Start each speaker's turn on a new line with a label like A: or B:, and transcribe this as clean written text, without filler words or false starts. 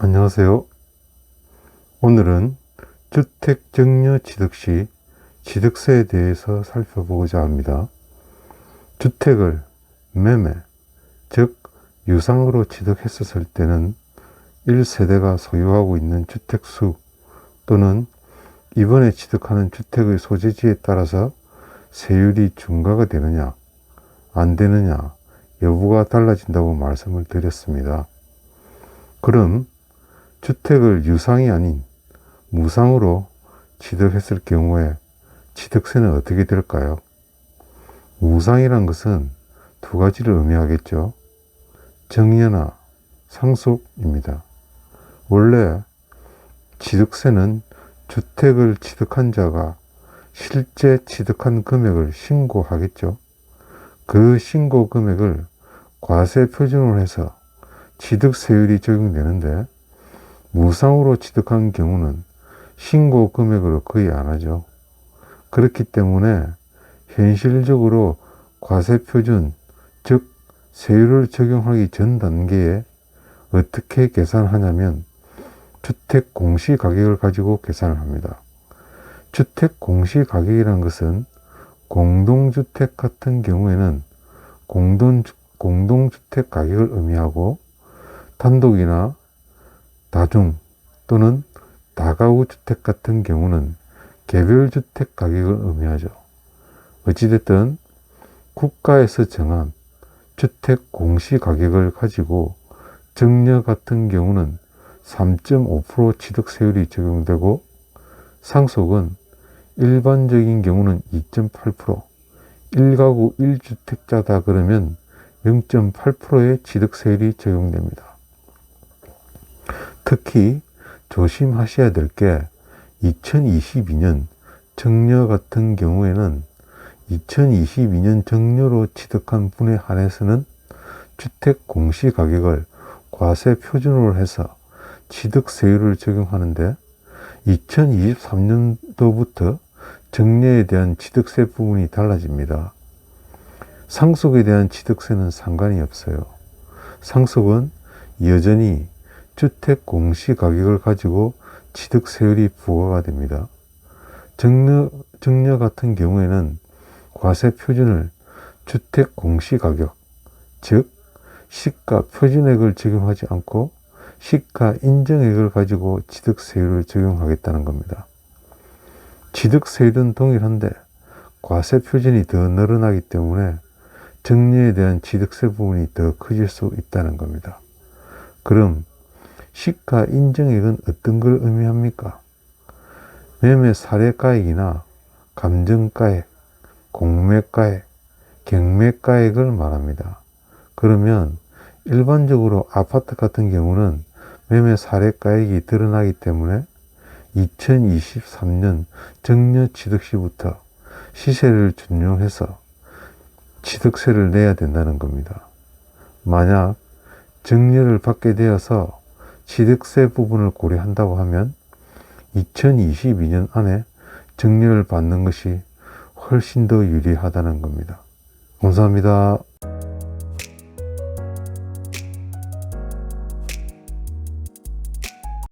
A: 안녕하세요. 오늘은 주택증여 취득 시 취득세에 대해서 살펴보고자 합니다. 주택을 매매, 즉 유상으로 취득했었을 때는 1세대가 소유하고 있는 주택수 또는 이번에 취득하는 주택의 소재지에 따라서 세율이 중과가 되느냐 안 되느냐 여부가 달라진다고 말씀을 드렸습니다. 그럼 주택을 유상이 아닌 무상으로 취득했을 경우에 취득세는 어떻게 될까요? 무상이란 것은 두 가지를 의미하겠죠. 증여나 상속입니다. 원래 취득세는 주택을 취득한 자가 실제 취득한 금액을 신고하겠죠. 그 신고 금액을 과세 표준으로 해서 취득세율이 적용되는데, 무상으로 취득한 경우는 신고 금액으로 거의 안 하죠. 그렇기 때문에 현실적으로 과세 표준, 즉 세율을 적용하기 전 단계에 어떻게 계산하냐면 주택 공시가격을 가지고 계산을 합니다. 주택 공시가격이라는 것은 공동주택 같은 경우에는 공동주택 가격을 의미하고, 단독이나 다중 또는 다가구 주택 같은 경우는 개별주택 가격을 의미하죠. 어찌됐든 국가에서 정한 주택 공시가격을 가지고 증여 같은 경우는 3.5% 취득세율이 적용되고, 상속은 일반적인 경우는 2.8%, 1가구 1주택자다 그러면 0.8%의 취득세율이 적용됩니다. 특히 조심하셔야 될 게 2022년 증여 같은 경우에는 2022년 증여로 취득한 분에 한해서는 주택 공시가격을 과세 표준으로 해서 취득세율을 적용하는데, 2023년도부터 증여에 대한 취득세 부분이 달라집니다. 상속에 대한 취득세는 상관이 없어요. 상속은 여전히 주택 공시가격을 가지고 취득세율이 부과가 됩니다. 증여 같은 경우에는 과세 표준을 주택 공시가격, 즉 시가 표준액을 적용하지 않고 시가 인정액을 가지고 취득세율을 적용하겠다는 겁니다. 취득세율은 동일한데 과세 표준이 더 늘어나기 때문에 증여에 대한 취득세 부분이 더 커질 수 있다는 겁니다. 그럼 시가 인정액은 어떤 걸 의미합니까? 매매 사례가액이나 감정가액, 공매가액, 경매가액을 말합니다. 그러면 일반적으로 아파트 같은 경우는 매매 사례가액이 드러나기 때문에 2023년 증여 취득 시부터 시세를 준용해서 취득세를 내야 된다는 겁니다. 만약 증여를 받게 되어서 취득세 부분을 고려한다고 하면 2022년 안에 증여를 받는 것이 훨씬 더 유리하다는 겁니다. 감사합니다.